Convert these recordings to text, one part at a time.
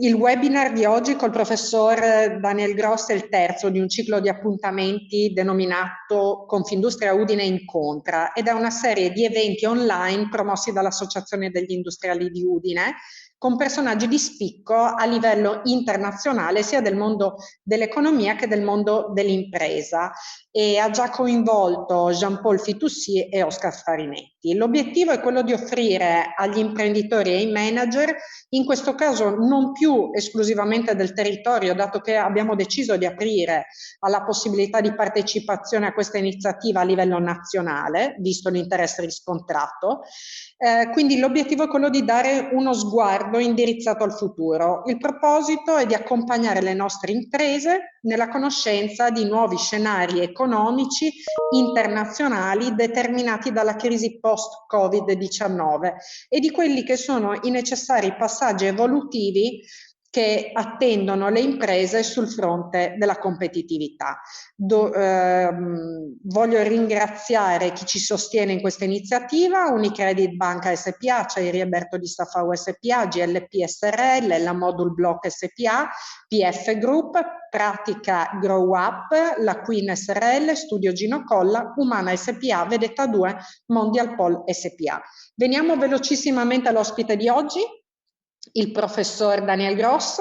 Il webinar di oggi col professor Daniel Gross è il terzo di un ciclo di appuntamenti denominato Confindustria Udine Incontra ed è una serie di eventi online promossi dall'Associazione degli Industriali di Udine con personaggi di spicco a livello internazionale sia del mondo dell'economia che del mondo dell'impresa e ha già coinvolto Jean-Paul Fitoussi e Oscar Farinetti. L'obiettivo è quello di offrire agli imprenditori e ai manager, in questo caso non più esclusivamente del territorio, dato che abbiamo deciso di aprire alla possibilità di partecipazione a questa iniziativa a livello nazionale, visto l'interesse riscontrato. Quindi l'obiettivo è quello di dare uno sguardo indirizzato al futuro. Il proposito è di accompagnare le nostre imprese nella conoscenza di nuovi scenari economici internazionali determinati dalla crisi post-Covid-19 e di quelli che sono i necessari passaggi evolutivi che attendono le imprese sul fronte della competitività. Voglio ringraziare chi ci sostiene in questa iniziativa: Unicredit Banca SPA, Acciaierie Berto di Stafao SPA, GLP SRL, la Modul Block SPA, PF Group, Pratica Grow Up, la Queen SRL, Studio Gino Colla, Umana SPA, Vedetta 2, Mondial Pol SPA. Veniamo velocissimamente all'ospite di oggi, il professor Daniel Gross.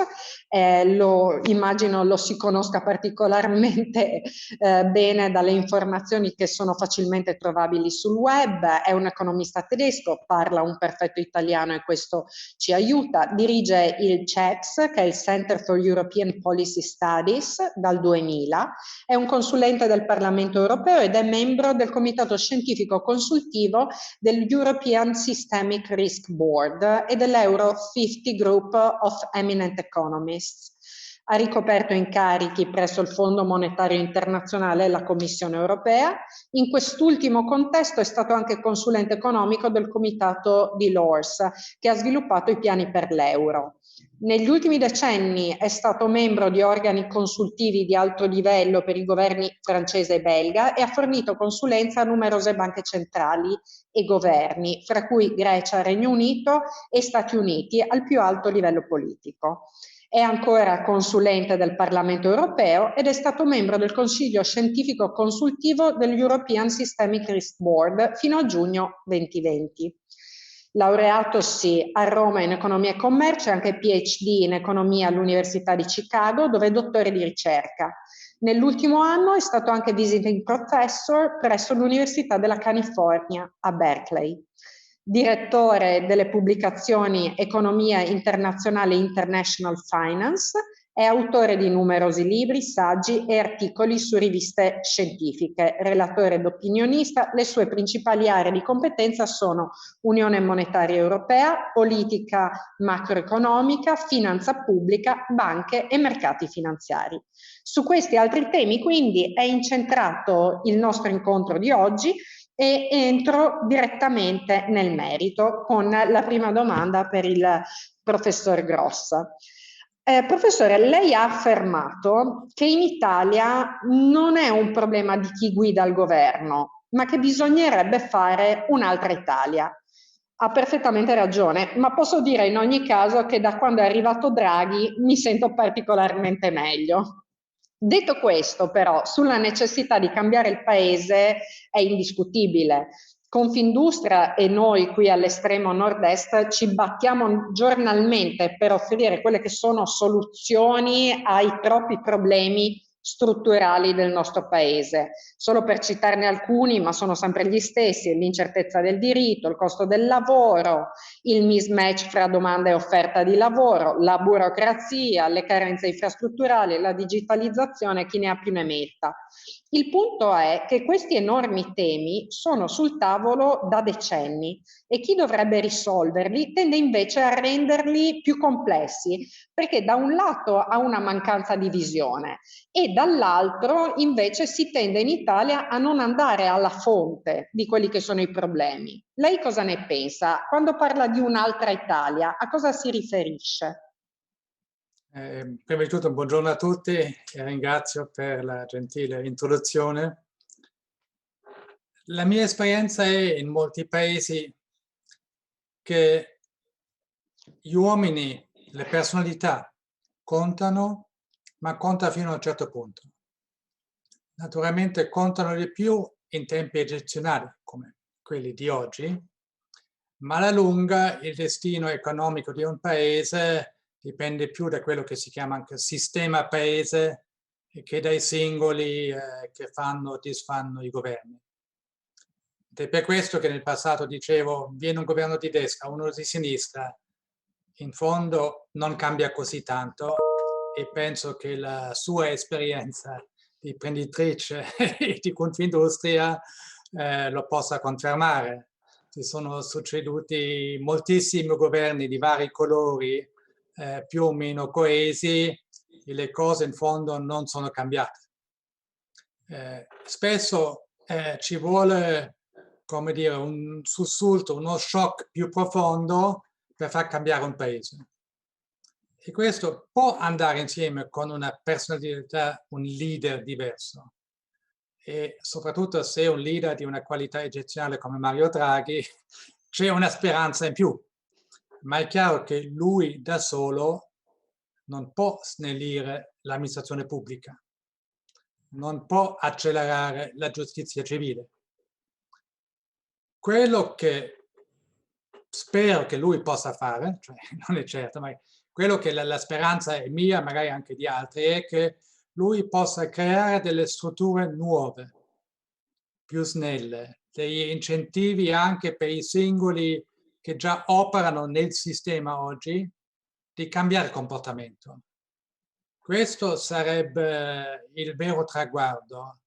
Immagino lo si conosca particolarmente bene dalle informazioni che sono facilmente trovabili sul web. È un economista tedesco, parla un perfetto italiano e questo ci aiuta. Dirige il CEPS, che è il Center for European Policy Studies, dal 2000. È un consulente del Parlamento europeo ed è membro del comitato scientifico consultivo del European Systemic Risk Board e dell'Euro 50 Group of Eminent Economists. Ha ricoperto incarichi presso il Fondo Monetario Internazionale e la Commissione Europea. In quest'ultimo contesto è stato anche consulente economico del comitato di Lours, che ha sviluppato i piani per l'euro. Negli ultimi decenni è stato membro di organi consultivi di alto livello per i governi francese e belga e ha fornito consulenza a numerose banche centrali e governi, fra cui Grecia, Regno Unito e Stati Uniti, al più alto livello politico. È ancora consulente del Parlamento europeo ed è stato membro del Consiglio scientifico consultivo dell'European Systemic Risk Board fino a giugno 2020. Laureatosi a Roma in economia e commercio e anche PhD in economia all'Università di Chicago, dove è dottore di ricerca. Nell'ultimo anno è stato anche visiting professor presso l'Università della California a Berkeley. Direttore delle pubblicazioni Economia Internazionale e International Finance, è autore di numerosi libri, saggi e articoli su riviste scientifiche, relatore ed opinionista. Le sue principali aree di competenza sono Unione Monetaria Europea, politica macroeconomica, finanza pubblica, banche e mercati finanziari. Su questi altri temi, quindi, è incentrato il nostro incontro di oggi e entro direttamente nel merito con la prima domanda per il professor Gross. Professore, lei ha affermato che in Italia non è un problema di chi guida il governo, ma che bisognerebbe fare un'altra Italia. Ha perfettamente ragione, ma posso dire in ogni caso che da quando è arrivato Draghi mi sento particolarmente meglio. Detto questo, però, sulla necessità di cambiare il paese è indiscutibile. Confindustria e noi qui all'estremo nord-est ci battiamo giornalmente per offrire quelle che sono soluzioni ai troppi problemi strutturali del nostro paese. Solo per citarne alcuni, ma sono sempre gli stessi: l'incertezza del diritto, il costo del lavoro, il mismatch fra domanda e offerta di lavoro, la burocrazia, le carenze infrastrutturali, la digitalizzazione, chi ne ha più ne metta. Il punto è che questi enormi temi sono sul tavolo da decenni e chi dovrebbe risolverli tende invece a renderli più complessi, perché da un lato ha una mancanza di visione e dall'altro invece si tende in Italia a non andare alla fonte di quelli che sono i problemi. Lei cosa ne pensa? Quando parla di un'altra Italia, a cosa si riferisce? Prima di tutto buongiorno a tutti e ringrazio per la gentile introduzione. La mia esperienza è in molti paesi che gli uomini, le personalità contano, ma conta fino a un certo punto. Naturalmente contano di più in tempi eccezionali, come quelli di oggi, ma alla lunga il destino economico di un paese dipende più da quello che si chiama anche sistema paese che dai singoli che fanno o disfanno i governi. Ed è per questo che nel passato dicevo, viene un governo di destra, uno di sinistra, in fondo non cambia così tanto e penso che la sua esperienza di imprenditrice e di Confindustria lo possa confermare. Si sono succeduti moltissimi governi di vari colori, più o meno coesi, e le cose in fondo non sono cambiate. Spesso ci vuole, come dire, un sussulto, uno shock più profondo per far cambiare un paese. E questo può andare insieme con una personalità, un leader diverso. E soprattutto se è un leader di una qualità eccezionale come Mario Draghi, c'è una speranza in più. Ma è chiaro che lui da solo non può snellire l'amministrazione pubblica, non può accelerare la giustizia civile. Quello che spero che lui possa fare, cioè non è certo, ma quello che la speranza è mia, magari anche di altri, è che lui possa creare delle strutture nuove, più snelle, degli incentivi anche per i singoli che già operano nel sistema oggi, di cambiare comportamento. Questo sarebbe il vero traguardo.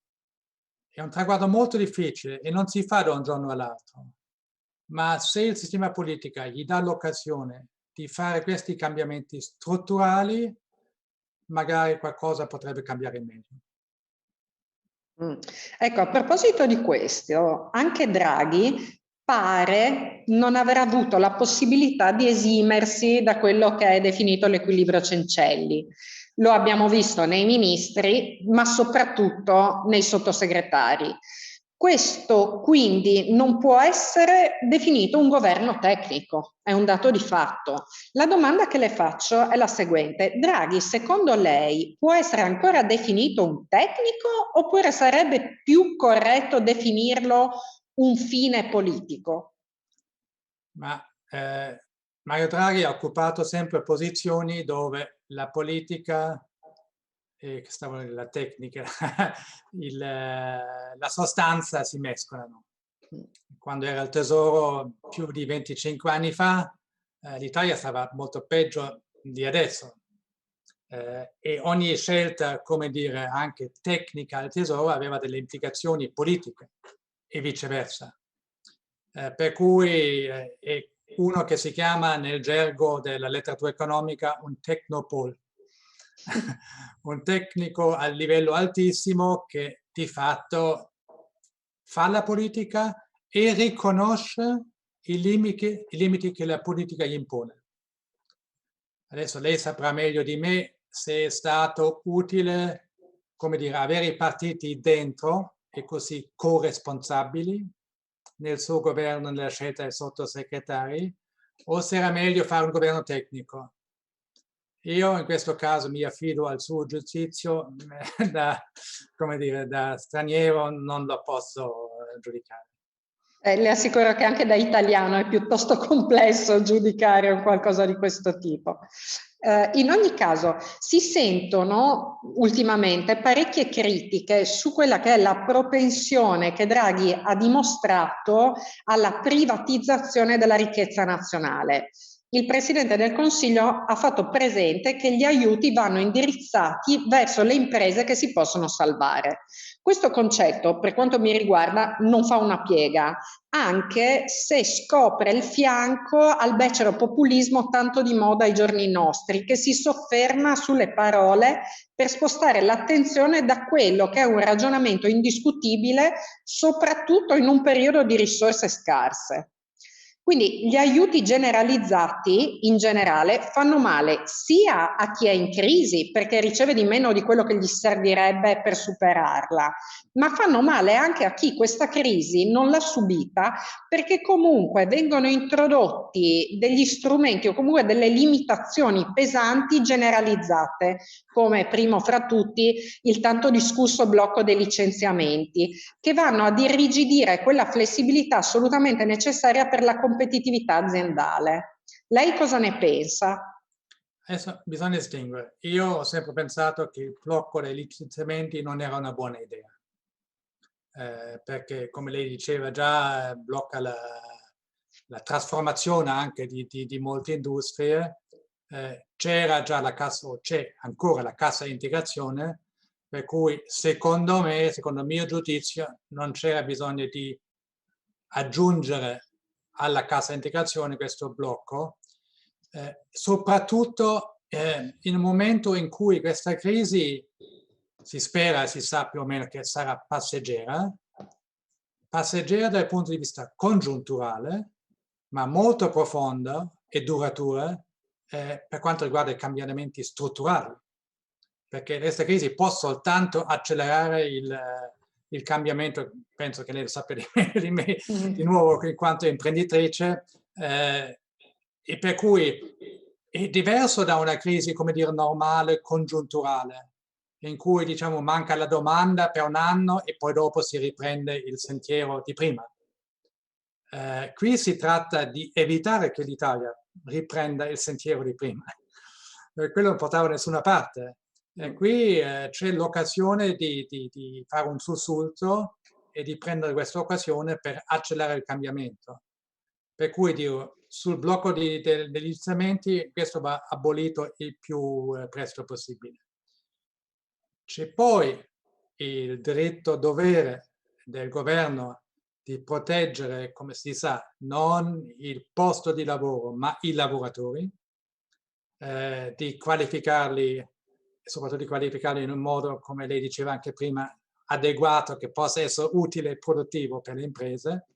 È un traguardo molto difficile e non si fa da un giorno all'altro. Ma se il sistema politico gli dà l'occasione di fare questi cambiamenti strutturali, magari qualcosa potrebbe cambiare in meglio. Ecco, a proposito di questo, anche Draghi pare non aver avuto la possibilità di esimersi da quello che è definito l'equilibrio Cencelli. Lo abbiamo visto nei ministri, ma soprattutto nei sottosegretari. Questo quindi non può essere definito un governo tecnico, è un dato di fatto. La domanda che le faccio è la seguente: Draghi, secondo lei, può essere ancora definito un tecnico oppure sarebbe più corretto definirlo un fine politico? Ma Mario Draghi ha occupato sempre posizioni dove la politica, la tecnica, la sostanza si mescolano. Quando era al Tesoro più di 25 anni fa, l'Italia stava molto peggio di adesso. E ogni scelta, come dire, anche tecnica al Tesoro aveva delle implicazioni politiche e viceversa. Per cui è uno che si chiama nel gergo della letteratura economica un technopole, un tecnico a livello altissimo che di fatto fa la politica e riconosce i limiti che la politica gli impone. Adesso lei saprà meglio di me se è stato utile, come dire, avere i partiti dentro e così corresponsabili nel suo governo nella scelta dei sottosegretari, o se era meglio fare un governo tecnico. Io in questo caso mi affido al suo giudizio, come dire, da straniero non lo posso giudicare. Le assicuro che anche da italiano è piuttosto complesso giudicare un qualcosa di questo tipo. In ogni caso, si sentono ultimamente parecchie critiche su quella che è la propensione che Draghi ha dimostrato alla privatizzazione della ricchezza nazionale. Il Presidente del Consiglio ha fatto presente che gli aiuti vanno indirizzati verso le imprese che si possono salvare. Questo concetto, per quanto mi riguarda, non fa una piega, anche se scopre il fianco al becero populismo tanto di moda ai giorni nostri, che si sofferma sulle parole per spostare l'attenzione da quello che è un ragionamento indiscutibile, soprattutto in un periodo di risorse scarse. Quindi gli aiuti generalizzati in generale fanno male sia a chi è in crisi perché riceve di meno di quello che gli servirebbe per superarla, ma fanno male anche a chi questa crisi non l'ha subita perché comunque vengono introdotti degli strumenti o comunque delle limitazioni pesanti generalizzate, come primo fra tutti il tanto discusso blocco dei licenziamenti, che vanno ad irrigidire quella flessibilità assolutamente necessaria per la competitività aziendale. Lei cosa ne pensa? Adesso bisogna distinguere. Io ho sempre pensato che il blocco dei licenziamenti non era una buona idea, perché come lei diceva già blocca la trasformazione anche di molte industrie. C'era già la cassa, o c'è ancora la cassa integrazione, per cui secondo me, secondo il mio giudizio, non c'era bisogno di aggiungere alla cassa integrazione questo blocco, soprattutto in un momento in cui questa crisi si spera, si sa più o meno che sarà passeggera dal punto di vista congiunturale, ma molto profonda e duratura per quanto riguarda i cambiamenti strutturali, perché questa crisi può soltanto accelerare il cambiamento, penso che lei lo sappia di me di nuovo in quanto imprenditrice, e per cui è diverso da una crisi, come dire, normale, congiunturale, in cui diciamo manca la domanda per un anno e poi dopo si riprende il sentiero di prima. Qui si tratta di evitare che l'Italia riprenda il sentiero di prima. Quello non portava da nessuna parte. Qui c'è l'occasione di fare un sussulto e di prendere questa occasione per accelerare il cambiamento. Per cui dico, sul blocco degli iniziamenti questo va abolito il più presto possibile. C'è poi il diritto dovere del governo di proteggere, come si sa, non il posto di lavoro, ma i lavoratori, di qualificarli, e soprattutto di qualificarli in un modo, come lei diceva anche prima, adeguato, che possa essere utile e produttivo per le imprese.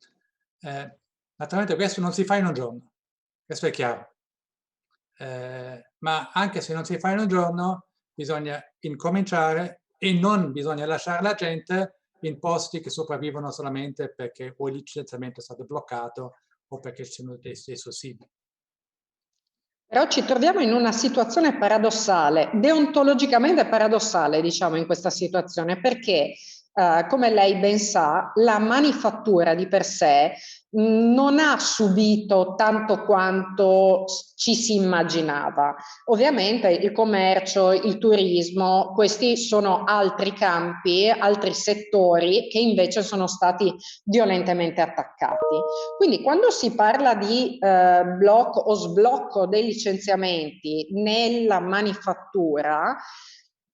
Naturalmente questo non si fa in un giorno, questo è chiaro. Ma anche se non si fa in un giorno, bisogna incominciare e non bisogna lasciare la gente in posti che sopravvivono solamente perché o il licenziamento è stato bloccato o perché ci sono dei sussidi. Però ci troviamo in una situazione paradossale, deontologicamente paradossale, diciamo, in questa situazione, perché, come lei ben sa, la manifattura di per sé non ha subito tanto quanto ci si immaginava. Ovviamente il commercio, il turismo, questi sono altri campi, altri settori che invece sono stati violentemente attaccati. Quindi quando si parla di blocco o sblocco dei licenziamenti nella manifattura,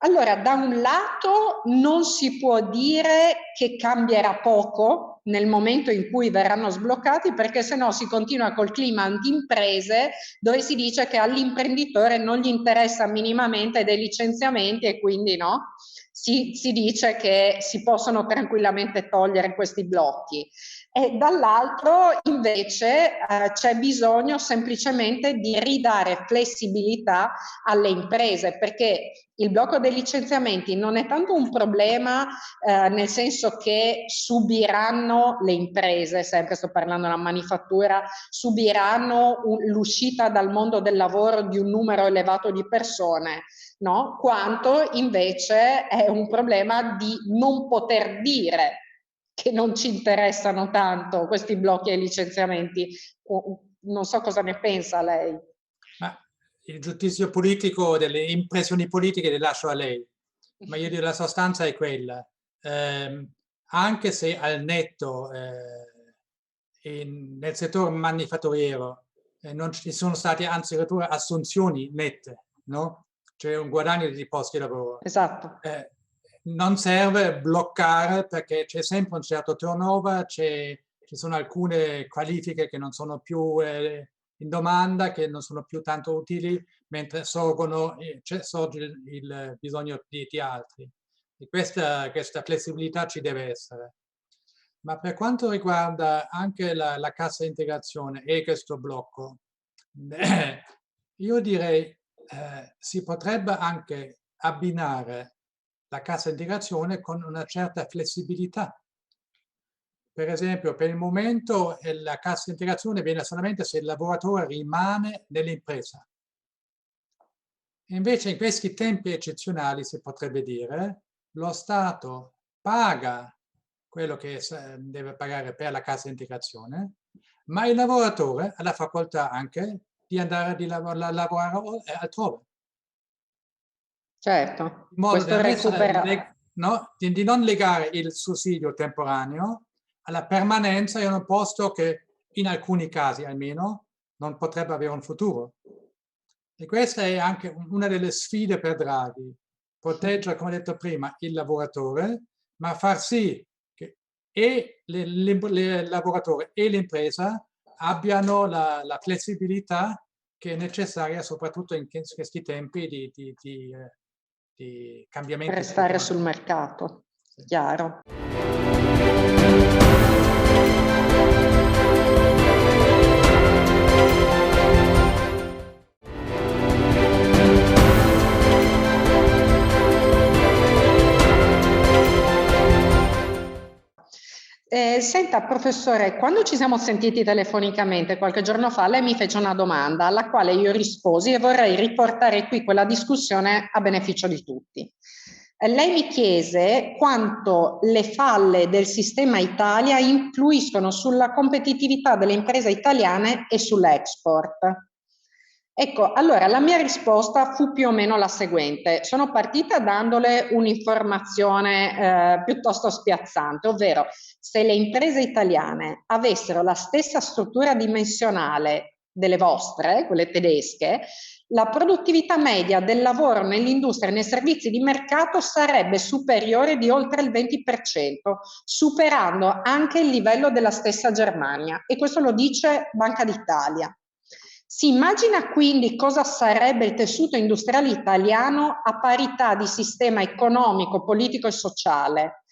allora da un lato non si può dire che cambierà poco nel momento in cui verranno sbloccati, perché se no si continua col clima anti-imprese dove si dice che all'imprenditore non gli interessa minimamente dei licenziamenti e quindi no, si dice che si possono tranquillamente togliere questi blocchi. E dall'altro invece c'è bisogno semplicemente di ridare flessibilità alle imprese, perché il blocco dei licenziamenti non è tanto un problema nel senso che subiranno le imprese, sempre sto parlando della manifattura, subiranno l'uscita dal mondo del lavoro di un numero elevato di persone, no? Quanto invece è un problema di non poter dire che non ci interessano tanto questi blocchi ai licenziamenti. Non so cosa ne pensa lei. Ma il giudizio politico delle impressioni politiche le lascio a lei, ma io dico la sostanza è quella. Anche se al netto nel settore manifatturiero non ci sono state anzi addirittura assunzioni nette, no? C'è un guadagno di posti di lavoro. Esatto. Non serve bloccare perché c'è sempre un certo turnover, ci sono alcune qualifiche che non sono più in domanda, che non sono più tanto utili, mentre sorge il bisogno di altri. E questa flessibilità ci deve essere. Ma per quanto riguarda anche la cassa integrazione e questo blocco, io direi si potrebbe anche abbinare la cassa integrazione con una certa flessibilità. Per esempio, per il momento la cassa integrazione viene solamente se il lavoratore rimane nell'impresa. Invece in questi tempi eccezionali, si potrebbe dire, lo Stato paga quello che deve pagare per la cassa integrazione, ma il lavoratore ha la facoltà anche di andare a lavorare altrove. Certo, In modo questo da recupera. no, di non legare il sussidio temporaneo alla permanenza in un posto che in alcuni casi almeno non potrebbe avere un futuro. E questa è anche una delle sfide per Draghi, proteggere, come detto prima, il lavoratore, ma far sì che e il lavoratore e l'impresa abbiano la flessibilità che è necessaria soprattutto in questi tempi di cambiamenti Restare eccezionali. sul mercato, Sì. chiaro. Senta, professore, quando ci siamo sentiti telefonicamente qualche giorno fa, lei mi fece una domanda alla quale io risposi e vorrei riportare qui quella discussione a beneficio di tutti. Lei mi chiese quanto le falle del sistema Italia influiscono sulla competitività delle imprese italiane e sull'export. Ecco, allora la mia risposta fu più o meno la seguente. Sono partita dandole un'informazione piuttosto spiazzante, ovvero se le imprese italiane avessero la stessa struttura dimensionale delle vostre, quelle tedesche, la produttività media del lavoro nell'industria e nei servizi di mercato sarebbe superiore di oltre il 20%, superando anche il livello della stessa Germania. E questo lo dice Banca d'Italia. Si immagina quindi cosa sarebbe il tessuto industriale italiano a parità di sistema economico, politico e sociale.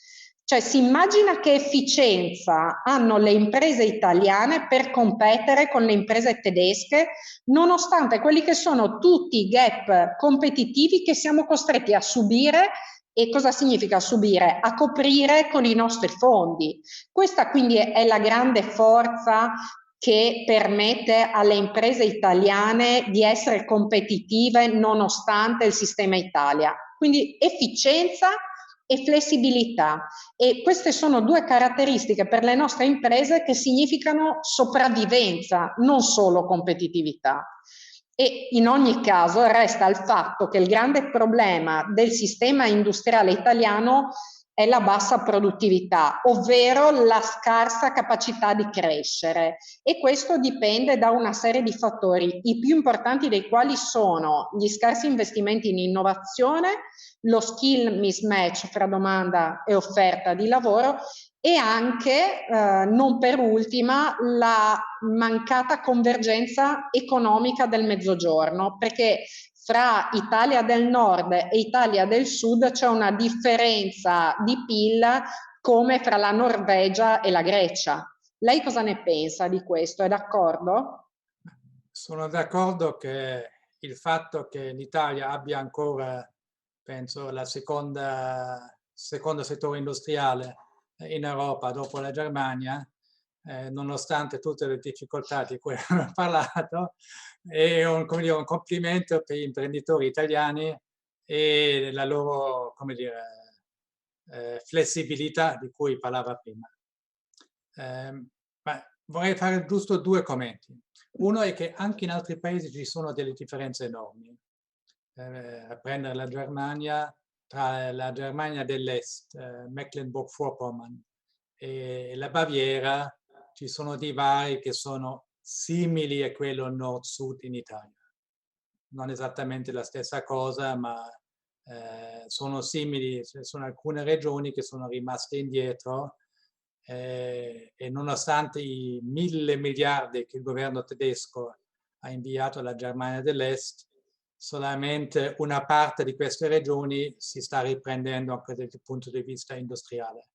Cioè si immagina che efficienza hanno le imprese italiane per competere con le imprese tedesche, nonostante quelli che sono tutti i gap competitivi che siamo costretti a subire. E cosa significa subire? A coprire con i nostri fondi. Questa quindi è la grande forza che permette alle imprese italiane di essere competitive nonostante il sistema Italia. Quindi efficienza e flessibilità. E queste sono due caratteristiche per le nostre imprese che significano sopravvivenza, non solo competitività. E in ogni caso resta il fatto che il grande problema del sistema industriale italiano è la bassa produttività, ovvero la scarsa capacità di crescere, e questo dipende da una serie di fattori, i più importanti dei quali sono gli scarsi investimenti in innovazione, lo skill mismatch fra domanda e offerta di lavoro e anche, non per ultima, la mancata convergenza economica del Mezzogiorno, perché fra Italia del Nord e Italia del Sud c'è una differenza di PIL come fra la Norvegia e la Grecia. Lei cosa ne pensa di questo? È d'accordo? Sono d'accordo che il fatto che l'Italia abbia ancora, penso, secondo settore industriale in Europa dopo la Germania, nonostante tutte le difficoltà di cui abbiamo parlato, è un complimento per gli imprenditori italiani e la loro, come dire, flessibilità di cui parlava prima. Ma vorrei fare giusto due commenti. Uno è che anche in altri paesi ci sono delle differenze enormi. A prendere la Germania, tra la Germania dell'Est, Mecklenburg-Vorpommern, e la Baviera, ci sono divari che sono simili a quello nord-sud in Italia. Non esattamente la stessa cosa, ma sono simili. Ci sono alcune regioni che sono rimaste indietro e nonostante i 1.000 miliardi che il governo tedesco ha inviato alla Germania dell'Est, solamente una parte di queste regioni si sta riprendendo anche dal punto di vista industriale.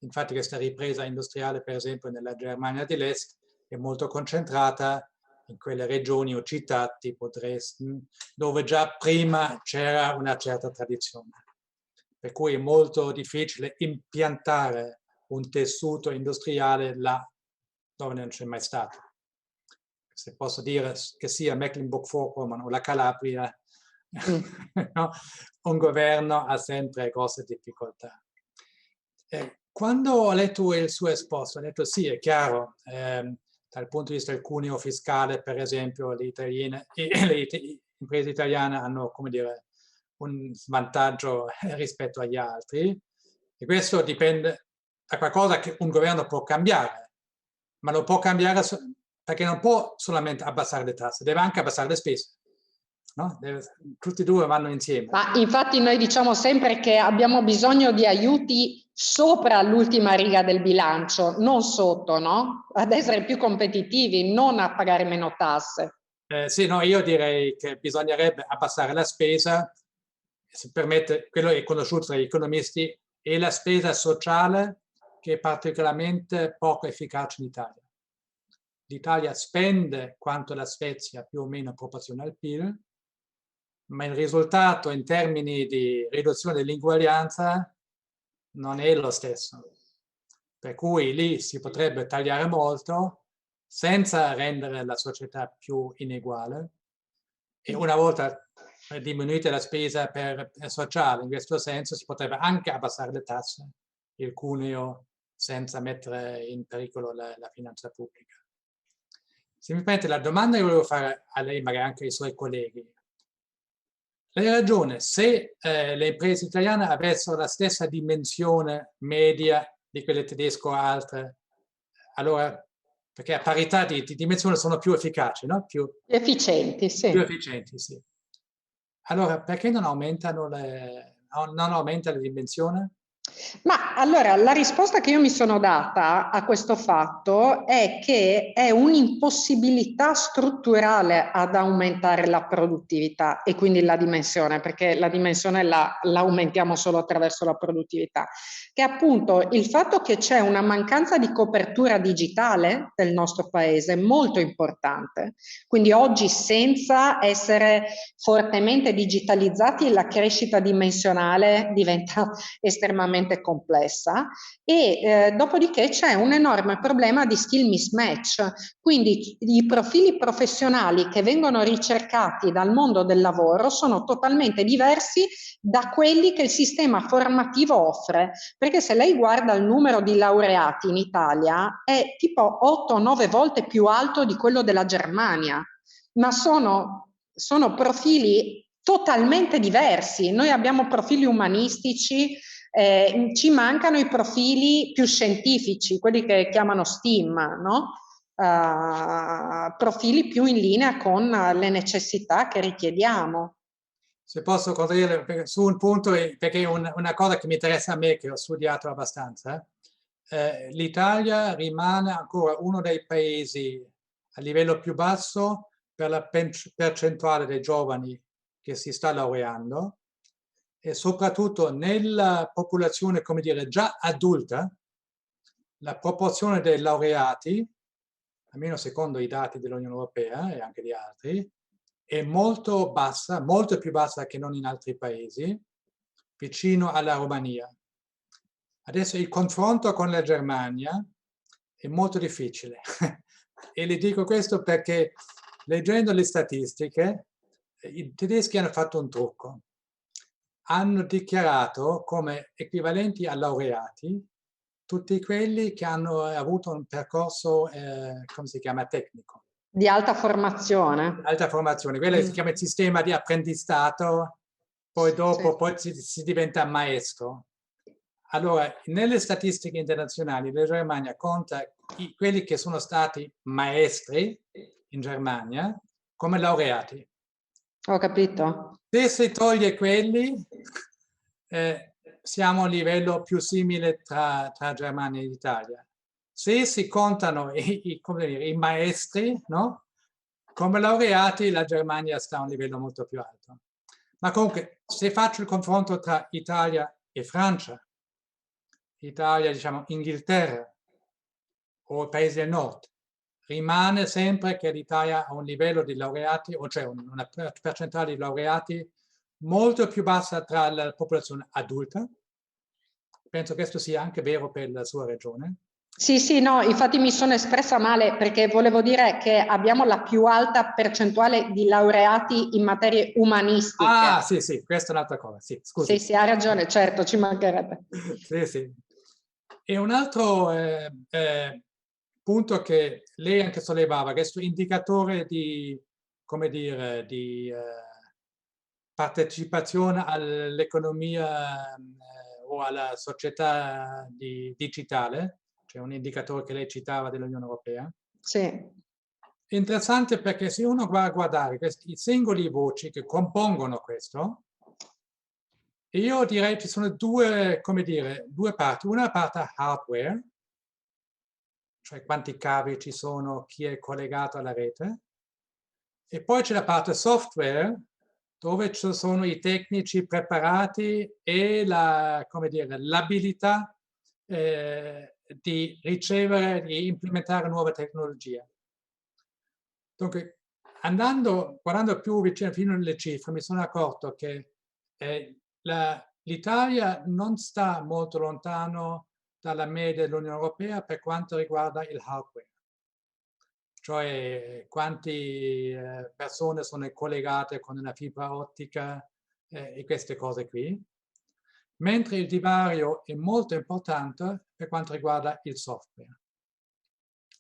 Infatti questa ripresa industriale, per esempio, nella Germania dell'Est è molto concentrata in quelle regioni o città tipo Dresden, dove già prima c'era una certa tradizione. Per cui è molto difficile impiantare un tessuto industriale là dove non c'è mai stato. Se posso dire che sia Mecklenburg-Vorpommern o la Calabria, no? Un governo ha sempre grosse difficoltà. Quando ho letto il suo esposto, ho detto sì, è chiaro, dal punto di vista del cuneo fiscale, per esempio, le imprese italiane hanno, come dire, un svantaggio rispetto agli altri, e questo dipende da qualcosa che un governo può cambiare, ma lo può cambiare perché non può solamente abbassare le tasse, deve anche abbassare le spese. No? Tutti e due vanno insieme. Ma infatti noi diciamo sempre che abbiamo bisogno di aiuti sopra l'ultima riga del bilancio, non sotto, no? Ad essere più competitivi, non a pagare meno tasse. Sì, no, io direi che bisognerebbe abbassare la spesa, se permette, quello è conosciuto tra gli economisti, e la spesa sociale, che è particolarmente poco efficace in Italia. L'Italia spende quanto la Svezia, più o meno proporzionale al PIL, ma il risultato in termini di riduzione dell'inguaglianza non è lo stesso. Per cui lì si potrebbe tagliare molto senza rendere la società più ineguale. E una volta diminuita la spesa sociale, in questo senso si potrebbe anche abbassare le tasse, il cuneo, senza mettere in pericolo la finanza pubblica. Se mi permette, la domanda che volevo fare a lei, magari anche ai suoi colleghi. Lei ha ragione, se le imprese italiane avessero la stessa dimensione media di quelle tedesche o altre, allora, perché a parità di dimensione sono più efficaci, no? Più efficienti, sì. Più efficienti, sì. Allora, perché non aumenta la dimensione? Ma allora la risposta che io mi sono data a questo fatto è che è un'impossibilità strutturale ad aumentare la produttività e quindi la dimensione, perché la dimensione la aumentiamo solo attraverso la produttività, che appunto il fatto che c'è una mancanza di copertura digitale del nostro paese è molto importante. Quindi oggi, senza essere fortemente digitalizzati, la crescita dimensionale diventa estremamente complessa e dopodiché c'è un enorme problema di skill mismatch, quindi i profili professionali che vengono ricercati dal mondo del lavoro sono totalmente diversi da quelli che il sistema formativo offre, perché se lei guarda il numero di laureati in Italia è tipo 8-9 volte più alto di quello della Germania, ma sono profili totalmente diversi. Noi abbiamo profili umanistici, ci mancano i profili più scientifici, quelli che chiamano STEAM, no? Profili più in linea con le necessità che richiediamo. Se posso correre su un punto, perché è una cosa che mi interessa a me, che ho studiato abbastanza, l'Italia rimane ancora uno dei paesi a livello più basso per la percentuale dei giovani che si sta laureando, e soprattutto nella popolazione, come dire, già adulta, la proporzione dei laureati, almeno secondo i dati dell'Unione Europea e anche di altri, è molto bassa, molto più bassa che non in altri paesi, vicino alla Romania. Adesso il confronto con la Germania è molto difficile e le dico questo perché, leggendo le statistiche, i tedeschi hanno fatto un trucco. Hanno dichiarato come equivalenti a laureati tutti quelli che hanno avuto un percorso, come si chiama, tecnico. Di alta formazione. Alta formazione, quello si chiama il sistema di apprendistato, poi dopo si diventa maestro. Allora, nelle statistiche internazionali la Germania conta quelli che sono stati maestri in Germania come laureati. Ho capito. Se si toglie quelli, siamo a un livello più simile tra Germania e Italia. Se si contano i maestri, no? Come laureati, la Germania sta a un livello molto più alto. Ma comunque, se faccio il confronto tra Italia e Francia Italia, diciamo, Inghilterra o paesi del nord, rimane sempre che l'Italia ha un livello di laureati, o cioè una percentuale di laureati molto più bassa tra la popolazione adulta. Penso che questo sia anche vero per la sua regione. Sì, sì, no, infatti mi sono espressa male perché volevo dire che abbiamo la più alta percentuale di laureati in materie umanistiche. Ah, sì, sì, questa è un'altra cosa, sì, scusi. Sì, sì, ha ragione, certo, ci mancherebbe. Sì, sì. E un altro punto che lei anche sollevava, questo indicatore di, come dire, di partecipazione all'economia o alla società digitale, cioè un indicatore che lei citava dell'Unione Europea. Sì. Interessante perché se uno va a guardare questi singoli voci che compongono questo, io direi ci sono due, come dire, due parti. Una parte hardware, cioè quanti cavi ci sono, chi è collegato alla rete, e poi c'è la parte software, dove ci sono i tecnici preparati e la, come dire, l'abilità di ricevere, di implementare nuove tecnologie. Dunque, guardando più vicino fino alle cifre, mi sono accorto che l'Italia non sta molto lontano dalla media dell'Unione Europea per quanto riguarda il hardware, cioè quante persone sono collegate con una fibra ottica e queste cose qui, mentre il divario è molto importante per quanto riguarda il software,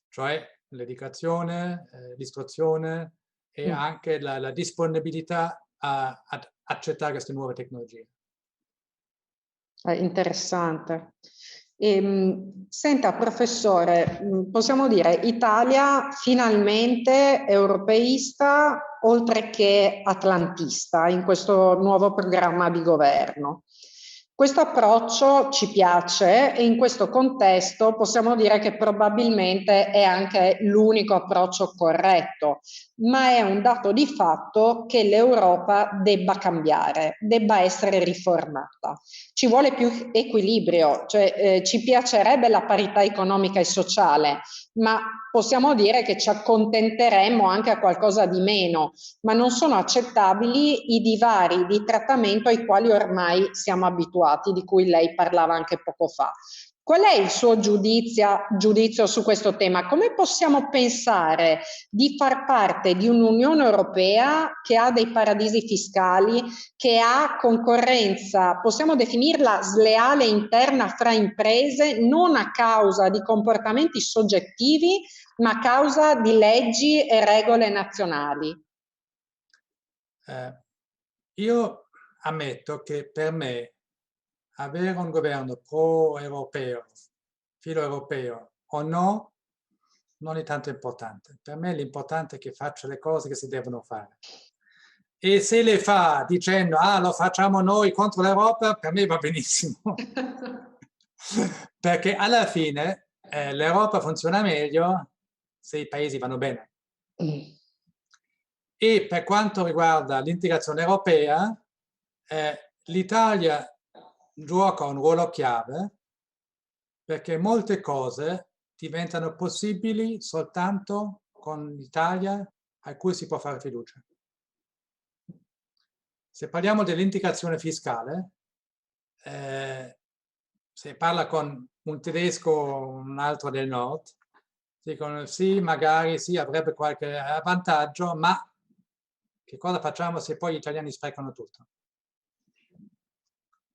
cioè l'educazione, l'istruzione e anche la disponibilità ad accettare queste nuove tecnologie. Interessante. Senta, professore, possiamo dire Italia finalmente europeista oltre che atlantista in questo nuovo programma di governo. Questo approccio ci piace e in questo contesto possiamo dire che probabilmente è anche l'unico approccio corretto, ma è un dato di fatto che l'Europa debba cambiare, debba essere riformata. Ci vuole più equilibrio, cioè ci piacerebbe la parità economica e sociale, ma possiamo dire che ci accontenteremmo anche a qualcosa di meno, ma non sono accettabili i divari di trattamento ai quali ormai siamo abituati, di cui lei parlava anche poco fa. Qual è il suo giudizio su questo tema? Come possiamo pensare di far parte di un'Unione Europea che ha dei paradisi fiscali, che ha concorrenza, possiamo definirla sleale interna fra imprese, non a causa di comportamenti soggettivi, ma a causa di leggi e regole nazionali? Io ammetto che per me avere un governo pro-europeo, filo-europeo o no, non è tanto importante. Per me l'importante è che faccia le cose che si devono fare. E se le fa dicendo, ah, lo facciamo noi contro l'Europa, per me va benissimo. Perché alla fine l'Europa funziona meglio se i paesi vanno bene. E per quanto riguarda l'integrazione europea, l'Italia gioca un ruolo chiave perché molte cose diventano possibili soltanto con l'Italia a cui si può fare fiducia. Se parliamo dell'integrazione fiscale, se parla con un tedesco o un altro del nord, dicono sì, magari sì, avrebbe qualche vantaggio, ma che cosa facciamo se poi gli italiani sprecano tutto?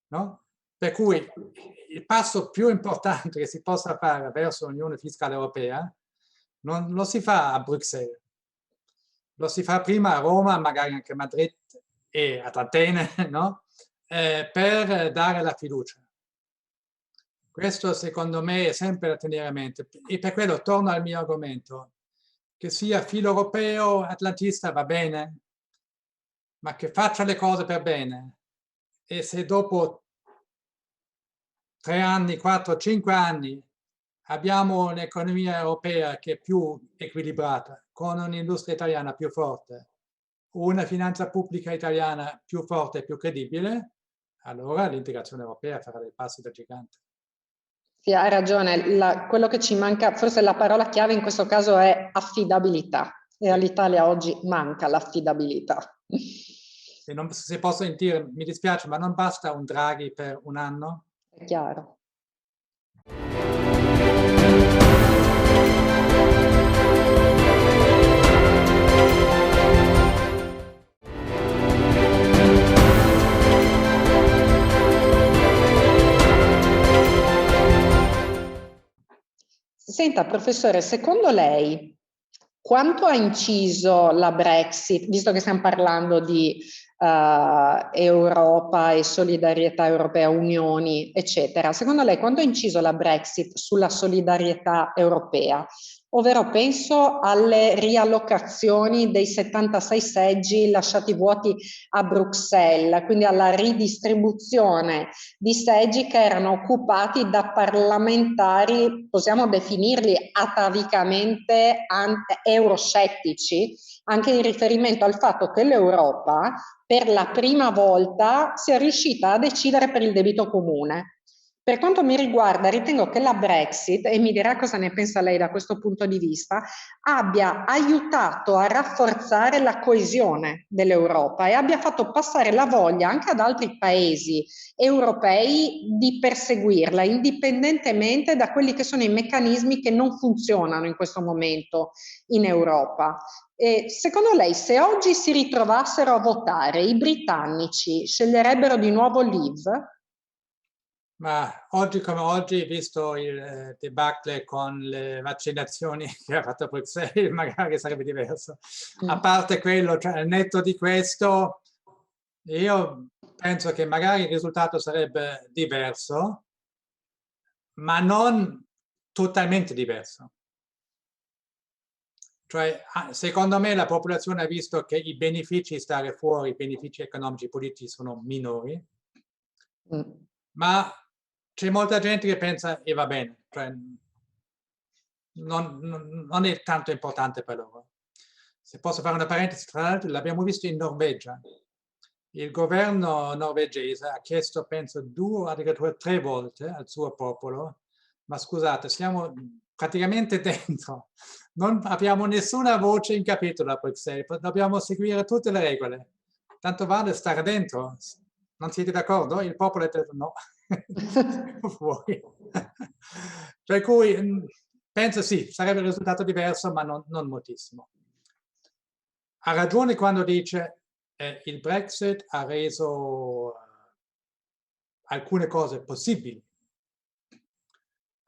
No? Per cui il passo più importante che si possa fare verso l'Unione Fiscale Europea non lo si fa a Bruxelles, lo si fa prima a Roma, magari anche a Madrid e ad Atene, no? Per dare la fiducia. Questo secondo me è sempre da tenere a mente e per quello torno al mio argomento, che sia filo europeo, atlantista va bene, ma che faccia le cose per bene. E se dopo 3 anni, 4, 5 anni abbiamo un'economia europea che è più equilibrata, con un'industria italiana più forte, una finanza pubblica italiana più forte e più credibile, allora l'integrazione europea farà dei passi da gigante. Sì, hai ragione, quello che ci manca, forse la parola chiave in questo caso è affidabilità, e all'Italia oggi manca l'affidabilità. Se posso dire, mi dispiace, ma non basta un Draghi per un anno? È chiaro. Senta, professore, secondo lei quanto ha inciso la Brexit, visto che stiamo parlando di Europa e solidarietà europea, unioni, eccetera, secondo lei quanto ha inciso la Brexit sulla solidarietà europea? Ovvero penso alle riallocazioni dei 76 seggi lasciati vuoti a Bruxelles, quindi alla ridistribuzione di seggi che erano occupati da parlamentari, possiamo definirli atavicamente euroscettici, anche in riferimento al fatto che l'Europa per la prima volta sia riuscita a decidere per il debito comune. Per quanto mi riguarda, ritengo che la Brexit, e mi dirà cosa ne pensa lei da questo punto di vista, abbia aiutato a rafforzare la coesione dell'Europa e abbia fatto passare la voglia anche ad altri paesi europei di perseguirla, indipendentemente da quelli che sono i meccanismi che non funzionano in questo momento in Europa. E secondo lei, se oggi si ritrovassero a votare, i britannici sceglierebbero di nuovo Leave? Ma oggi come oggi, visto il debacle con le vaccinazioni che ha fatto Bruxelles, magari sarebbe diverso. A parte quello, cioè, al netto di questo, io penso che magari il risultato sarebbe diverso, ma non totalmente diverso. Cioè, secondo me la popolazione ha visto che i benefici di stare fuori, i benefici economici e politici sono minori, ma c'è molta gente che pensa, e va bene, cioè, non è tanto importante per loro. Se posso fare una parentesi, tra l'altro l'abbiamo visto in Norvegia. Il governo norvegese ha chiesto, penso, 2 o addirittura 3 volte al suo popolo, ma scusate, siamo praticamente dentro, non abbiamo nessuna voce in capitolo a Bruxelles, dobbiamo seguire tutte le regole. Tanto vale stare dentro. Non siete d'accordo? Il popolo ha detto no. Fuori. Per cui penso sì, sarebbe un risultato diverso, ma non moltissimo. Ha ragione quando dice il Brexit ha reso alcune cose possibili.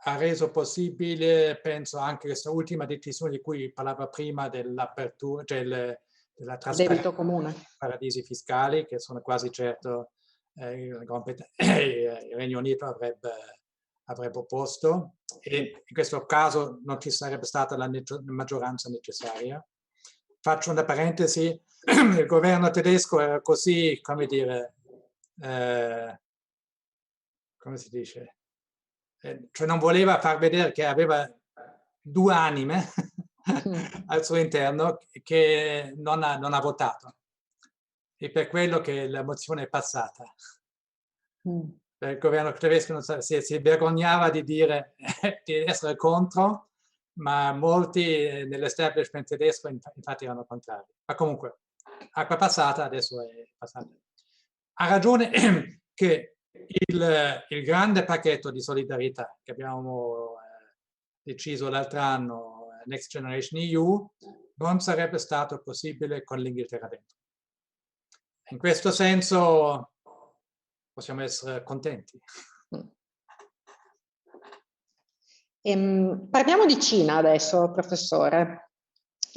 Ha reso possibile, penso, anche questa ultima decisione di cui parlava prima dell'apertura, cioè della trasparenza dei paradisi fiscali, che sono quasi certo il Regno Unito avrebbe opposto, e in questo caso non ci sarebbe stata la maggioranza necessaria. Faccio una parentesi, il governo tedesco era così, come dire, come si dice? Cioè non voleva far vedere che aveva 2 anime al suo interno, che non ha votato. E per quello che la mozione è passata. Il governo tedesco si vergognava di dire di essere contro, ma molti nell'establishment tedesco infatti erano contrari. Ma comunque, acqua passata, adesso è passata. Ha ragione che il grande pacchetto di solidarietà che abbiamo deciso l'altro anno, Next Generation EU, non sarebbe stato possibile con l'Inghilterra dentro. In questo senso possiamo essere contenti. Parliamo di Cina adesso, professore.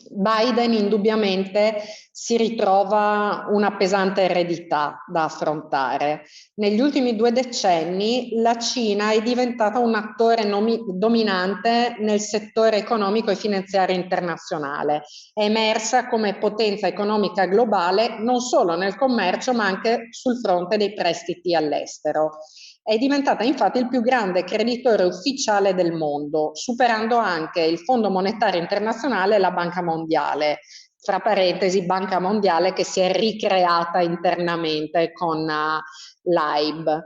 Biden indubbiamente si ritrova una pesante eredità da affrontare. Negli ultimi 2 decenni la Cina è diventata un attore dominante nel settore economico e finanziario internazionale. È emersa come potenza economica globale non solo nel commercio ma anche sul fronte dei prestiti all'estero. È diventata infatti il più grande creditore ufficiale del mondo, superando anche il Fondo Monetario Internazionale e la Banca Mondiale. Fra parentesi, Banca Mondiale che si è ricreata internamente con l'AIB.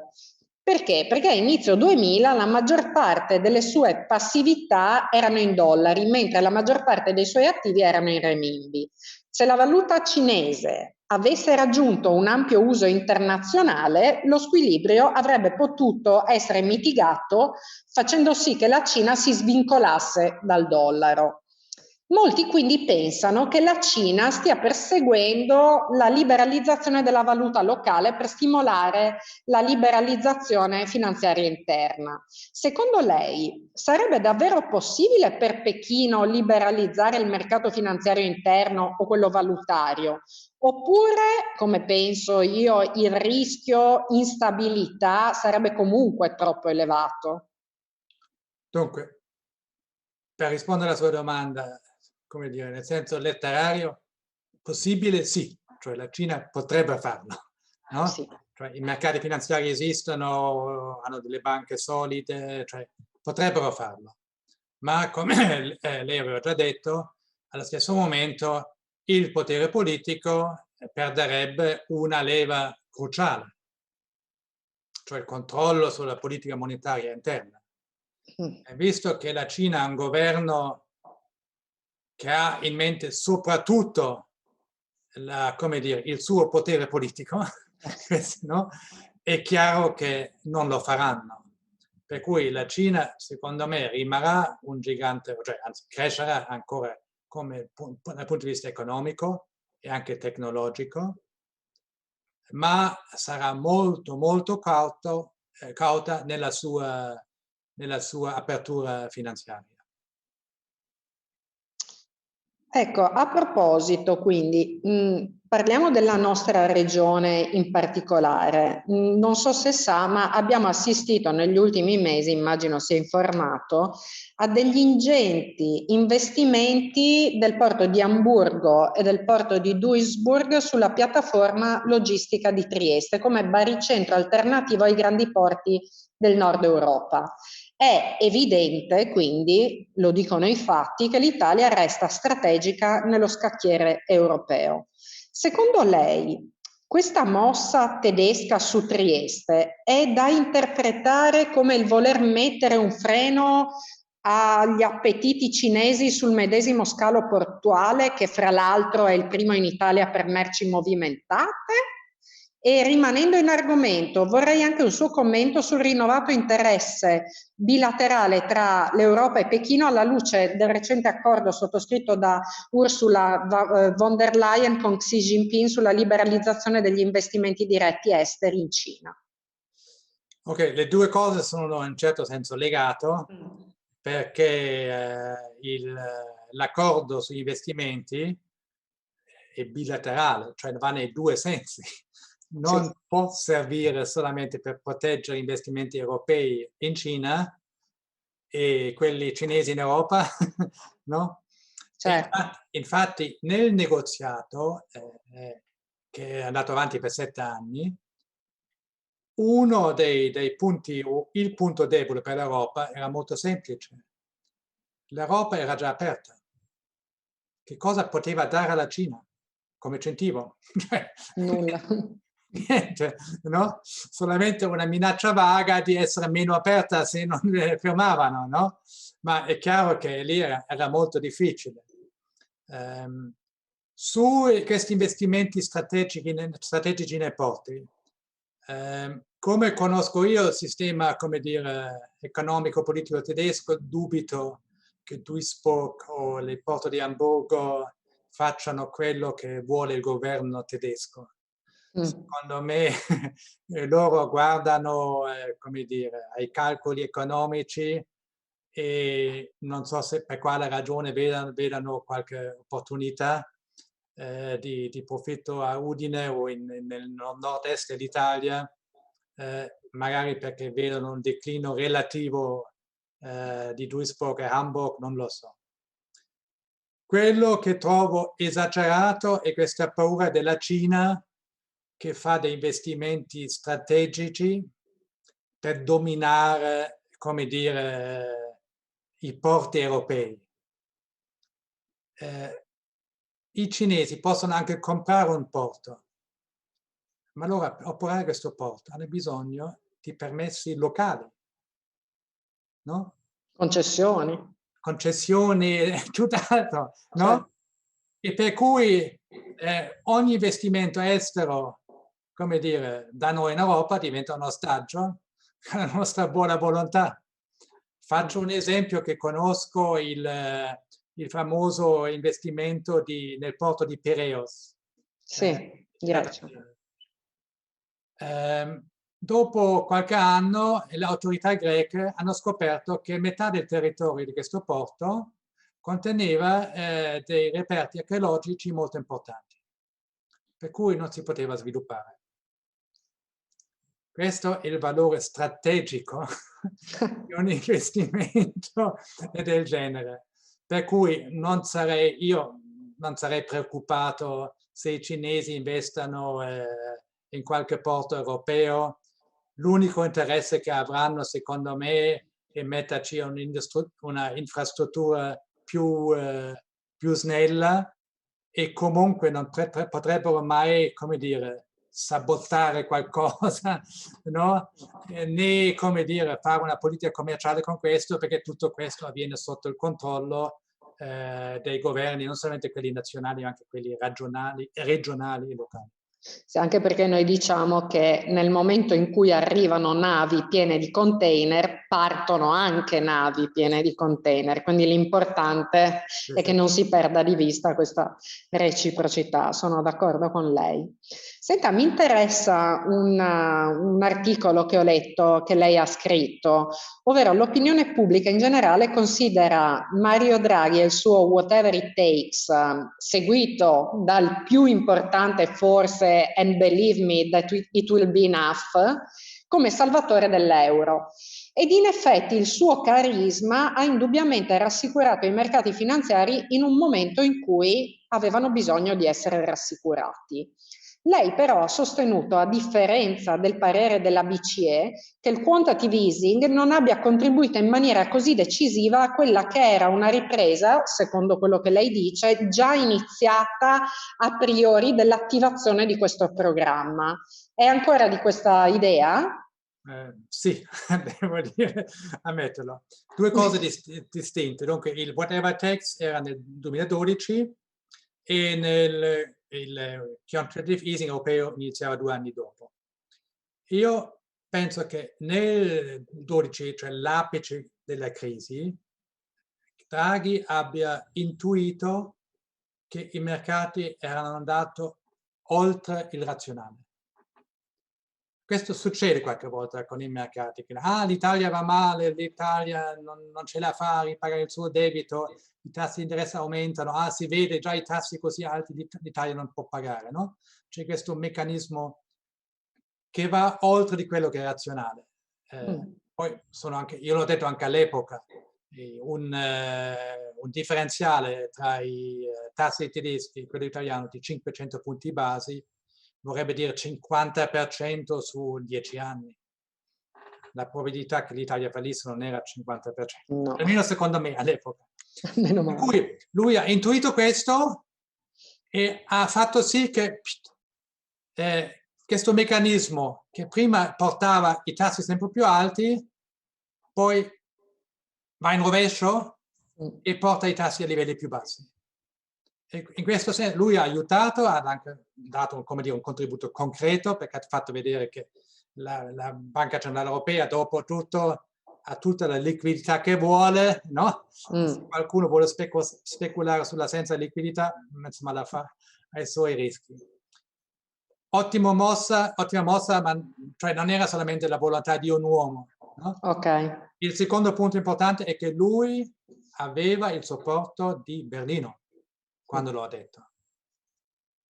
Perché? Perché a inizio 2000 la maggior parte delle sue passività erano in dollari, mentre la maggior parte dei suoi attivi erano in renminbi. Se la valuta cinese avesse raggiunto un ampio uso internazionale, lo squilibrio avrebbe potuto essere mitigato facendo sì che la Cina si svincolasse dal dollaro. Molti quindi pensano che la Cina stia perseguendo la liberalizzazione della valuta locale per stimolare la liberalizzazione finanziaria interna. Secondo lei sarebbe davvero possibile per Pechino liberalizzare il mercato finanziario interno o quello valutario? Oppure, come penso io, il rischio instabilità sarebbe comunque troppo elevato? Dunque, per rispondere alla sua domanda, come dire, nel senso letterario, possibile sì, cioè la Cina potrebbe farlo, no? Sì. Cioè, i mercati finanziari esistono, hanno delle banche solide, cioè potrebbero farlo. Ma come lei aveva già detto, allo stesso momento il potere politico perderebbe una leva cruciale, cioè il controllo sulla politica monetaria interna. Visto che la Cina ha un governo che ha in mente soprattutto come dire, il suo potere politico, no? È chiaro che non lo faranno. Per cui la Cina, secondo me, rimarrà un gigante, cioè anzi crescerà ancora come, dal punto di vista economico e anche tecnologico, ma sarà molto, molto cauta nella sua apertura finanziaria. Ecco, a proposito, quindi, parliamo della nostra regione in particolare. Non so se sa, ma abbiamo assistito negli ultimi mesi, immagino sia informato, a degli ingenti investimenti del porto di Amburgo e del porto di Duisburg sulla piattaforma logistica di Trieste come baricentro alternativo ai grandi porti del nord Europa. È evidente, quindi, lo dicono i fatti, che l'Italia resta strategica nello scacchiere europeo. Secondo lei, questa mossa tedesca su Trieste è da interpretare come il voler mettere un freno agli appetiti cinesi sul medesimo scalo portuale, che fra l'altro è il primo in Italia per merci movimentate? E rimanendo in argomento, vorrei anche un suo commento sul rinnovato interesse bilaterale tra l'Europa e Pechino alla luce del recente accordo sottoscritto da Ursula von der Leyen con Xi Jinping sulla liberalizzazione degli investimenti diretti esteri in Cina. Ok, le due cose sono in un certo senso legate perché l'accordo sugli investimenti è bilaterale, cioè va nei due sensi. Non Sì. può servire solamente per proteggere gli investimenti europei in Cina e quelli cinesi in Europa, no? Certo. Infatti nel negoziato, che è andato avanti per 7 anni, uno dei punti, il punto debole per l'Europa era molto semplice. L'Europa era già aperta. Che cosa poteva dare alla Cina come incentivo? Nulla. Niente, no? Solamente una minaccia vaga di essere meno aperta se non fermavano, no? Ma è chiaro che lì era molto difficile. Su questi investimenti strategici nei porti, come conosco io il sistema, come dire, economico-politico tedesco, dubito che Duisburg o il porto di Amburgo facciano quello che vuole il governo tedesco. Secondo me loro guardano, come dire, ai calcoli economici e non so se per quale ragione vedano qualche opportunità di profitto a Udine o nel nord-est dell'Italia, magari perché vedono un declino relativo di Duisburg e Hamburg, non lo so. Quello che trovo esagerato è questa paura della Cina che fa dei investimenti strategici per dominare, come dire, i porti europei. I cinesi possono anche comprare un porto, ma allora operare questo porto hanno bisogno di permessi locali, no? Concessioni. Concessioni e tutt'altro, no? Certo. E per cui ogni investimento estero, come dire, da noi in Europa diventa un ostaggio alla nostra buona volontà. Faccio un esempio che conosco, il famoso investimento nel porto di Pireus. Sì, Grecia. Dopo qualche anno le autorità greche hanno scoperto che metà del territorio di questo porto conteneva dei reperti archeologici molto importanti, per cui non si poteva sviluppare. Questo è il valore strategico di un investimento del genere. Per cui io non sarei preoccupato se i cinesi investano in qualche porto europeo. L'unico interesse che avranno, secondo me, è metterci una infrastruttura più snella, e comunque non potrebbero mai, come dire, sabotare qualcosa, no? Né, come dire, fare una politica commerciale con questo, perché tutto questo avviene sotto il controllo dei governi, non solamente quelli nazionali, ma anche quelli regionali e locali. Sì, anche perché noi diciamo che nel momento in cui arrivano navi piene di container, partono anche navi piene di container, quindi l'importante è che non si perda di vista questa reciprocità. Sono d'accordo con lei. Senta, mi interessa un articolo che ho letto, che lei ha scritto, ovvero l'opinione pubblica in generale considera Mario Draghi e il suo Whatever It Takes, seguito dal più importante forse And Believe Me That It Will Be Enough, come salvatore dell'euro. Ed in effetti il suo carisma ha indubbiamente rassicurato i mercati finanziari in un momento in cui avevano bisogno di essere rassicurati. Lei però ha sostenuto, a differenza del parere della BCE, che il quantitative easing non abbia contribuito in maniera così decisiva a quella che era una ripresa, secondo quello che lei dice, già iniziata a priori dell'attivazione di questo programma. È ancora di questa idea? Sì, devo dire, ammetterlo. Due cose distinte. Dunque, il Whatever It Takes era nel 2012 e il quantitative easing europeo iniziava 2 anni dopo. Io penso che nel 2012, cioè l'apice della crisi, Draghi abbia intuito che i mercati erano andati oltre il razionale. Questo succede qualche volta con i mercati, che l'Italia va male, l'Italia non ce la fa a ripagare il suo debito, i tassi di interesse aumentano, si vede già i tassi così alti, l'Italia non può pagare, no? C'è questo meccanismo che va oltre di quello che è razionale. Poi io l'ho detto anche all'epoca, un differenziale tra i tassi tedeschi e quello italiano di 500 punti basi vorrebbe dire 50% su 10 anni. La probabilità che l'Italia fallisse non era 50%, No. almeno secondo me all'epoca. Meno Per male. cui lui ha intuito questo e ha fatto sì che questo meccanismo che prima portava i tassi sempre più alti, poi va in rovescio e porta i tassi a livelli più bassi. E in questo senso lui ha aiutato, ha anche dato, come dire, un contributo concreto, perché ha fatto vedere che la Banca Centrale Europea, dopo tutto, ha tutta la liquidità che vuole, no? Se qualcuno vuole speculare sull'assenza di liquidità, insomma la fa ai suoi rischi. Ottima mossa, ma cioè non era solamente la volontà di un uomo. No? Ok. Il secondo punto importante è che lui aveva il supporto di Berlino quando lo ha detto.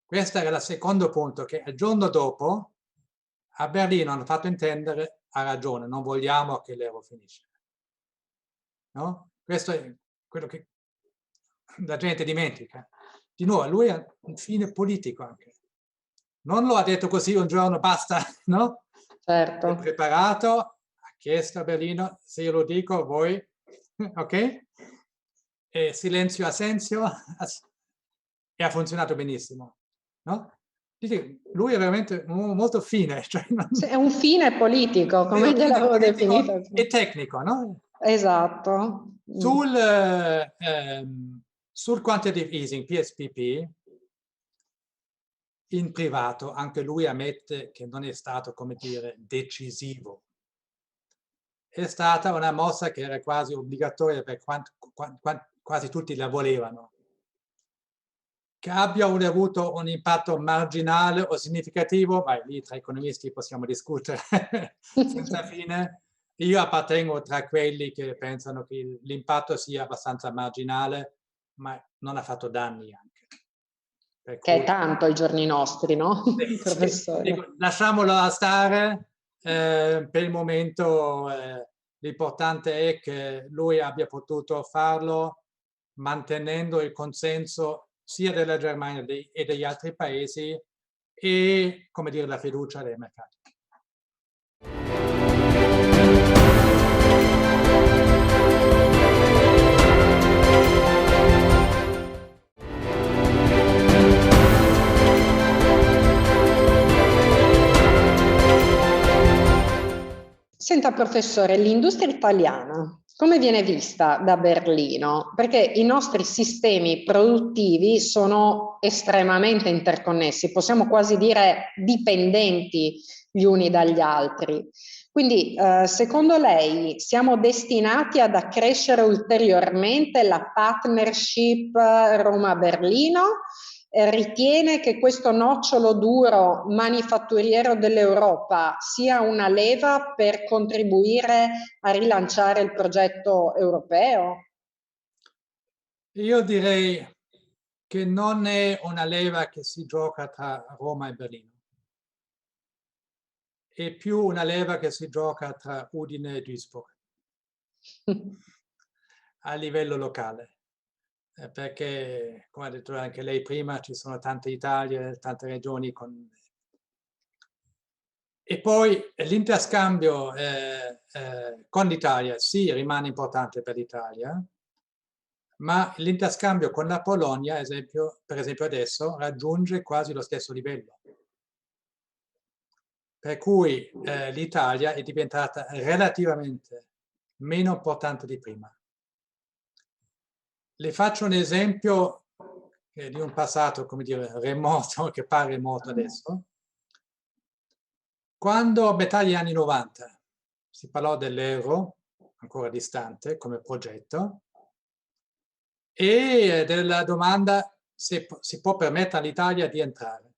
Questo era il secondo punto, che il giorno dopo a Berlino hanno fatto intendere: ha ragione, non vogliamo che l'euro finisca. No? Questo è quello che la gente dimentica. Di nuovo, lui ha un fine politico anche. Non lo ha detto così un giorno, basta, no? Certo. È preparato, ha chiesto a Berlino: se io lo dico, voi, ok? E silenzio assenzio, e ha funzionato benissimo, no? Lui è veramente molto fine. Cioè è un fine politico, come gliel'avevo definito. E tecnico, no? Esatto. Sul quantitative easing, PSPP, in privato anche lui ammette che non è stato, come dire, decisivo. È stata una mossa che era quasi obbligatoria per quasi tutti la volevano. Che abbia avuto un impatto marginale o significativo, lì tra economisti possiamo discutere senza fine. Io appartengo tra quelli che pensano che l'impatto sia abbastanza marginale, ma non ha fatto danni anche. Che è tanto ai giorni nostri, no? Professore. Lasciamolo stare. Per il momento l'importante è che lui abbia potuto farlo mantenendo il consenso sia della Germania e degli altri paesi e, come dire, la fiducia dei mercati. Senta, professore, l'industria italiana come viene vista da Berlino? Perché i nostri sistemi produttivi sono estremamente interconnessi, possiamo quasi dire dipendenti gli uni dagli altri. Quindi, secondo lei, siamo destinati ad accrescere ulteriormente la partnership Roma-Berlino? Ritiene che questo nocciolo duro manifatturiero dell'Europa sia una leva per contribuire a rilanciare il progetto europeo? Io direi che non è una leva che si gioca tra Roma e Berlino. È più una leva che si gioca tra Udine e Duisburg a livello locale. Perché, come ha detto anche lei prima, ci sono tante Italie, tante regioni con... E poi l'interscambio con l'Italia sì, rimane importante per l'Italia, ma l'interscambio con la Polonia, per esempio adesso, raggiunge quasi lo stesso livello. Per cui l'Italia è diventata relativamente meno importante di prima. Le faccio un esempio di un passato, come dire, remoto, che pare remoto adesso. Quando a metà degli anni 90 si parlò dell'euro, ancora distante come progetto, e della domanda se si può permettere all'Italia di entrare,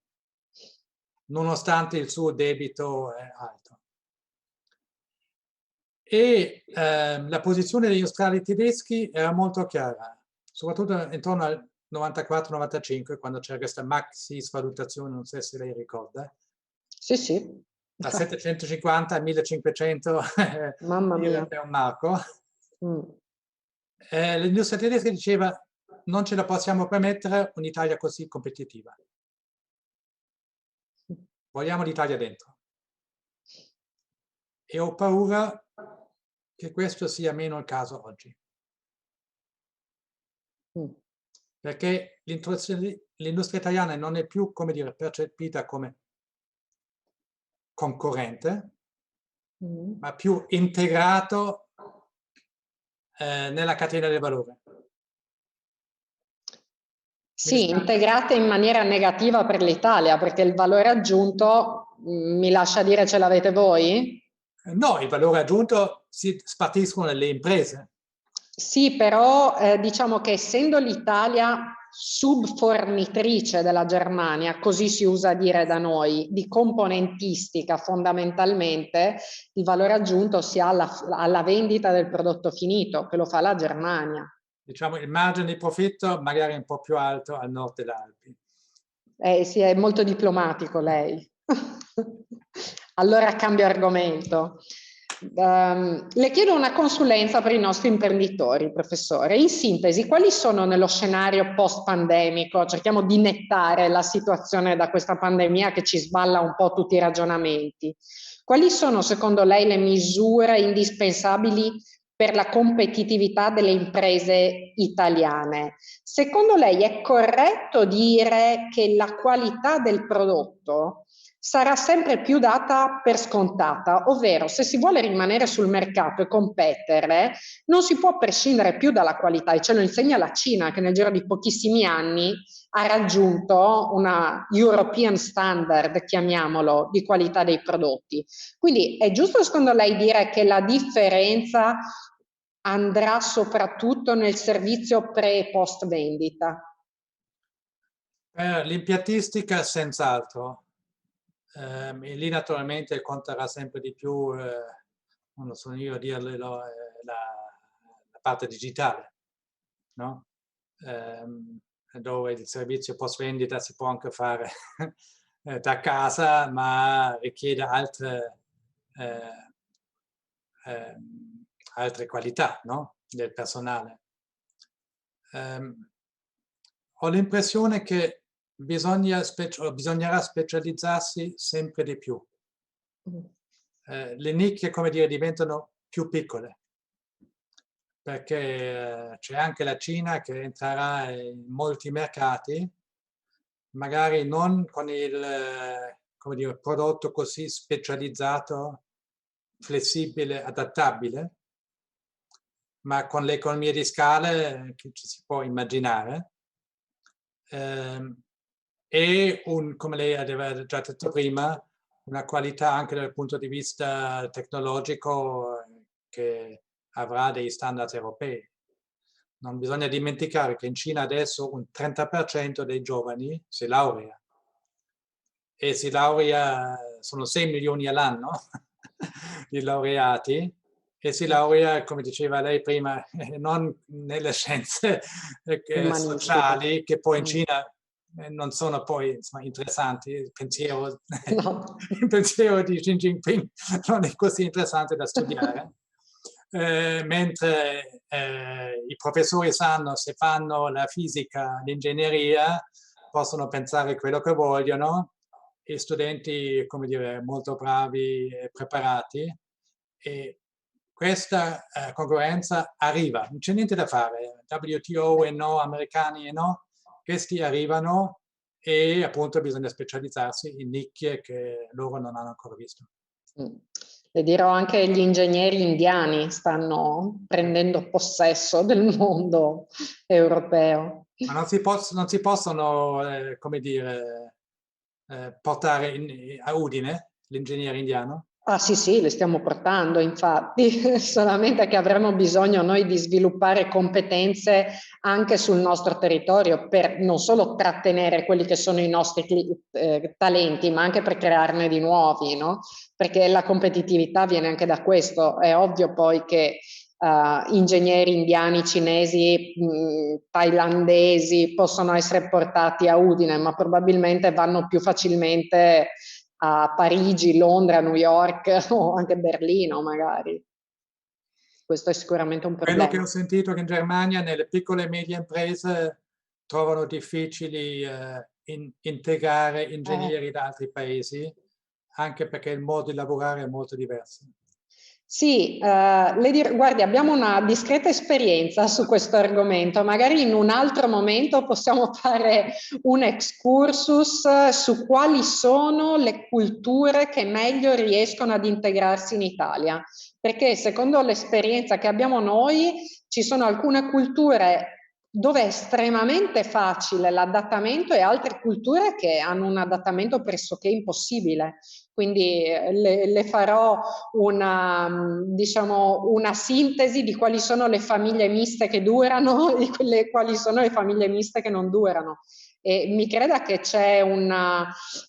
nonostante il suo debito alto. E la posizione degli industriali tedeschi era molto chiara, soprattutto intorno al 94-95, quando c'era questa maxi svalutazione, non so se lei ricorda. Sì, sì. Da 750 a 1500 Mamma mia. È un marco. L'industria tedesca diceva non ce la possiamo permettere un'Italia così competitiva. Vogliamo l'Italia dentro. E ho paura che questo sia meno il caso oggi. Perché l'industria italiana non è più, come dire, percepita come concorrente, ma più integrato nella catena del valore. Sì, integrate in maniera negativa per l'Italia, perché il valore aggiunto, mi lascia dire, ce l'avete voi? No, il valore aggiunto si spartiscono le imprese. Sì, però diciamo che essendo l'Italia subfornitrice della Germania, così si usa dire da noi, di componentistica fondamentalmente, il valore aggiunto si ha alla vendita del prodotto finito, che lo fa la Germania. Diciamo il margine di profitto magari un po' più alto al nord delle Alpi. Sì, è molto diplomatico lei. Allora cambio argomento. Le chiedo una consulenza per i nostri imprenditori, professore. In sintesi, quali sono nello scenario post-pandemico? Cerchiamo di nettare la situazione da questa pandemia che ci sballa un po' tutti i ragionamenti. Quali sono secondo lei le misure indispensabili per la competitività delle imprese italiane. Secondo lei è corretto dire che la qualità del prodotto sarà sempre più data per scontata, ovvero se si vuole rimanere sul mercato e competere, non si può prescindere più dalla qualità, e ce lo insegna la Cina, che nel giro di pochissimi anni ha raggiunto una European standard, chiamiamolo, di qualità dei prodotti. Quindi è giusto secondo lei dire che la differenza andrà soprattutto nel servizio pre e post vendita? L'impiantistica senz'altro. E lì naturalmente conterà sempre di più, non sono io a dirlo, la parte digitale, no? Dove il servizio post vendita si può anche fare da casa, ma richiede altre qualità, no? Del personale. Ho l'impressione che bisognerà specializzarsi sempre di più. Le nicchie, come dire, diventano più piccole, perché c'è anche la Cina che entrerà in molti mercati, magari non con il, come dire, prodotto così specializzato, flessibile, adattabile, ma con le economie di scala che ci si può immaginare. E come lei aveva già detto prima, una qualità anche dal punto di vista tecnologico che avrà dei standard europei. Non bisogna dimenticare che in Cina adesso un 30% dei giovani si laurea. E si laurea, sono 6 milioni all'anno di laureati, e si laurea, come diceva lei prima, non nelle scienze sociali, che poi in Cina non sono poi insomma, interessanti. Il pensiero di Xi Jinping non è così interessante da studiare. Mentre i professori sanno, se fanno la fisica, l'ingegneria, possono pensare quello che vogliono, e studenti, come dire, molto bravi e preparati, e questa concorrenza arriva, non c'è niente da fare, WTO e no, americani e no, questi arrivano, e appunto bisogna specializzarsi in nicchie che loro non hanno ancora visto. Le dirò anche gli ingegneri indiani stanno prendendo possesso del mondo europeo. Ma non si possono, come dire, portare a Udine l'ingegnere indiano? Ah sì, le stiamo portando infatti, solamente che avremo bisogno noi di sviluppare competenze anche sul nostro territorio per non solo trattenere quelli che sono i nostri talenti, ma anche per crearne di nuovi, no? Perché la competitività viene anche da questo. È ovvio poi che ingegneri indiani, cinesi, thailandesi possono essere portati a Udine, ma probabilmente vanno più facilmente a Parigi, Londra, New York o anche Berlino magari. Questo è sicuramente un problema. Quello che ho sentito che in Germania nelle piccole e medie imprese trovano difficili integrare ingegneri da altri paesi, anche perché il modo di lavorare è molto diverso. Sì, guardi, abbiamo una discreta esperienza su questo argomento, magari in un altro momento possiamo fare un excursus su quali sono le culture che meglio riescono ad integrarsi in Italia, perché secondo l'esperienza che abbiamo noi ci sono alcune culture dove è estremamente facile l'adattamento e altre culture che hanno un adattamento pressoché impossibile. Quindi le farò diciamo, una sintesi di quali sono le famiglie miste che durano e quali sono le famiglie miste che non durano. E mi creda che c'è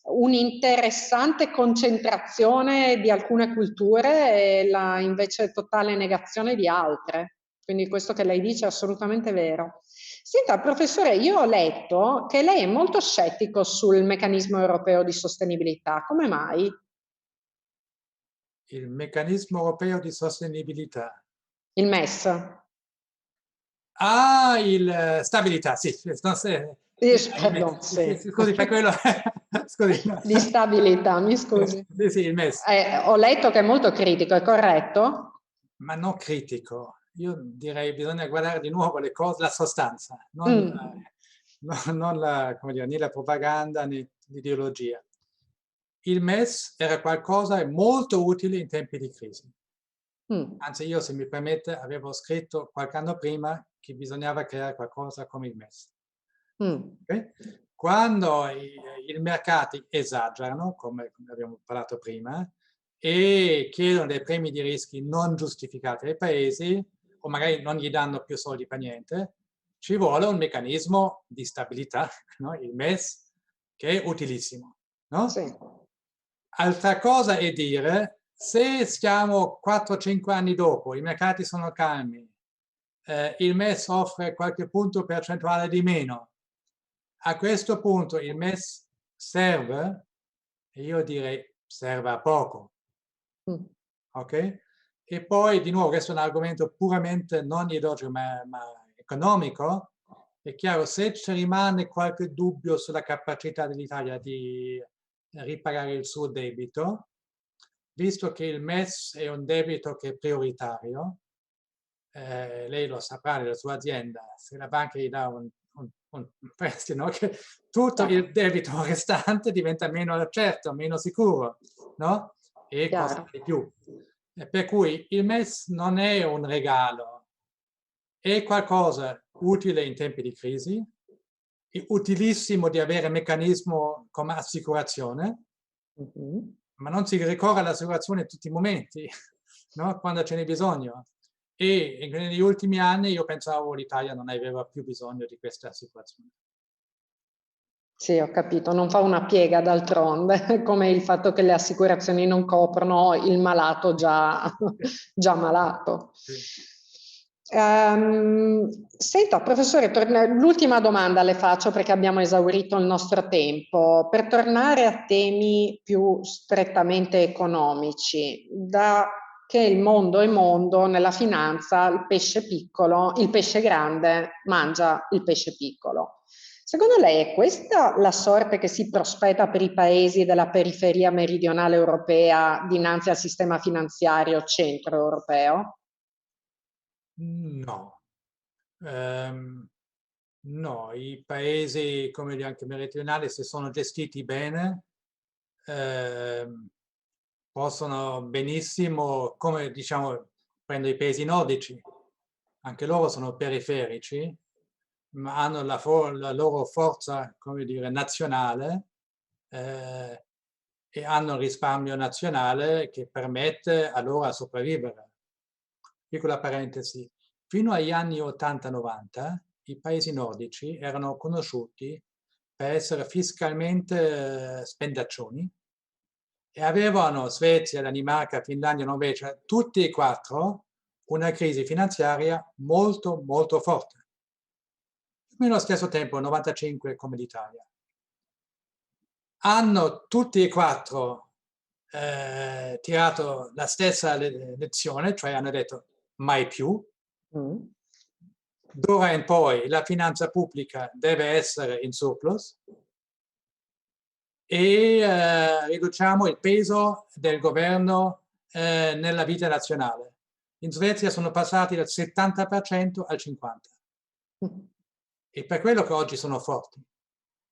un'interessante concentrazione di alcune culture e la invece totale negazione di altre. Quindi questo che lei dice è assolutamente vero. Senta, professore, io ho letto che lei è molto scettico sul meccanismo europeo di sostenibilità. Come mai? Il meccanismo europeo di sostenibilità. Il MES. Ah, il stabilità, sì. Pardon, sì. Scusi, per quello... Scusi. Di stabilità, mi scusi. Sì, il MES. Ho letto che è molto critico, è corretto? Ma non critico. io direi bisogna guardare di nuovo le cose, la sostanza, non come dire, né la propaganda né l'ideologia. Il MES era qualcosa molto utile in tempi di crisi. Anzi, io, se mi permette, avevo scritto qualche anno prima che bisognava creare qualcosa come il MES. Okay? Quando i mercati esagerano, come abbiamo parlato prima, e chiedono dei premi di rischi non giustificati ai paesi, o magari non gli danno più soldi per niente, ci vuole un meccanismo di stabilità, no? Il MES, che è utilissimo. No? Sì. Altra cosa è dire, se stiamo 4-5 anni dopo, i mercati sono calmi, il MES offre qualche punto percentuale di meno, a questo punto il MES serve? E io direi serve a poco. Ok? E poi, di nuovo, questo è un argomento puramente non ideologico, ma economico. È chiaro, se ci rimane qualche dubbio sulla capacità dell'Italia di ripagare il suo debito, visto che il MES è un debito che è prioritario, lei lo saprà nella sua azienda, se la banca gli dà un prestito, che tutto il debito restante diventa meno certo, meno sicuro, no? E costa di più. Per cui il MES non è un regalo, è qualcosa utile in tempi di crisi, è utilissimo di avere un meccanismo come assicurazione, ma non si ricorre all'assicurazione in tutti i momenti, no? Quando ce n'è bisogno. E negli ultimi anni io pensavo l'Italia non aveva più bisogno di queste assicurazioni. Sì, ho capito, non fa una piega d'altronde, come il fatto che le assicurazioni non coprono il malato già malato. Sì. Senta, professore, l'ultima domanda le faccio perché abbiamo esaurito il nostro tempo. Per tornare a temi più strettamente economici, da che il mondo è mondo, nella finanza il pesce grande mangia il pesce piccolo. Secondo lei è questa la sorte che si prospetta per i paesi della periferia meridionale europea dinanzi al sistema finanziario centro-europeo? No. No, i paesi, come dire, anche meridionali, se sono gestiti bene, possono benissimo, come diciamo, prendo i paesi nordici, anche loro sono periferici, ma hanno la loro forza, come dire, nazionale, e hanno il risparmio nazionale che permette a loro a sopravvivere. Piccola parentesi, fino agli anni 80-90 i paesi nordici erano conosciuti per essere fiscalmente spendaccioni e avevano, Svezia, Danimarca, Finlandia, Norvegia, tutti e quattro una crisi finanziaria molto molto forte. Nello stesso tempo, nel 95 come l'Italia. Hanno tutti e quattro tirato la stessa lezione, cioè hanno detto mai più. D'ora in poi la finanza pubblica deve essere in surplus e riduciamo il peso del governo nella vita nazionale. In Svezia sono passati dal 70% al 50%. E per quello che oggi sono forti.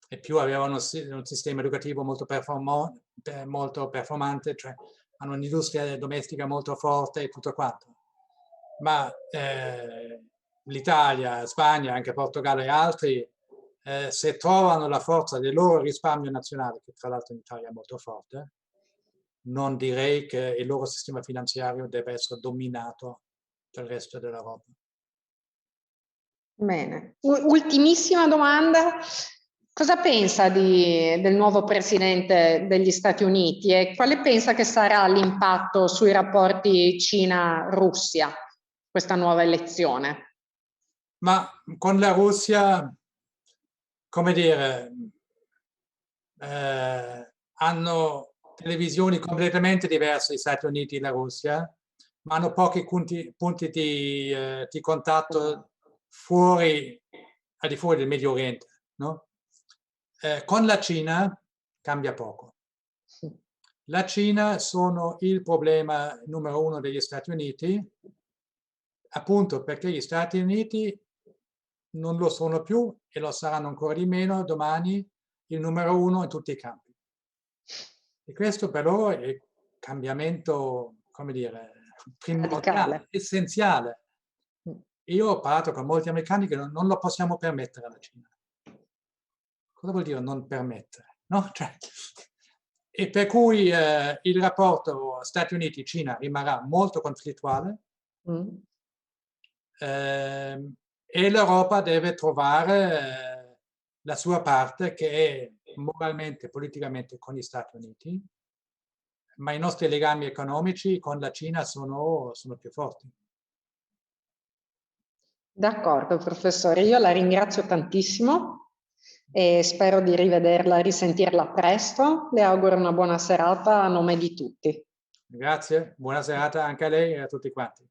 E più avevano un sistema educativo molto performante, cioè hanno un'industria domestica molto forte e tutto quanto. Ma l'Italia, Spagna, anche Portogallo e altri, se trovano la forza del loro risparmio nazionale, che tra l'altro in Italia è molto forte, non direi che il loro sistema finanziario deve essere dominato dal resto dell'Europa. Bene. Ultimissima domanda. Cosa pensa del nuovo presidente degli Stati Uniti e quale pensa che sarà l'impatto sui rapporti Cina-Russia, questa nuova elezione? Ma con la Russia, come dire, hanno televisioni completamente diverse gli Stati Uniti e la Russia, ma hanno pochi punti di contatto al di fuori del Medio Oriente, no? Con la Cina cambia poco. La Cina sono il problema numero uno degli Stati Uniti, appunto perché gli Stati Uniti non lo sono più e lo saranno ancora di meno domani il numero 1 in tutti i campi. E questo per loro è il cambiamento, come dire, primordiale, essenziale. Io ho parlato con molti americani che non lo possiamo permettere alla Cina. Cosa vuol dire non permettere? No? Cioè, e per cui il rapporto Stati Uniti-Cina rimarrà molto conflittuale e l'Europa deve trovare la sua parte, che è moralmente, politicamente con gli Stati Uniti, ma i nostri legami economici con la Cina sono più forti. D'accordo, professore, io la ringrazio tantissimo e spero di rivederla e risentirla presto. Le auguro una buona serata a nome di tutti. Grazie, buona serata anche a lei e a tutti quanti.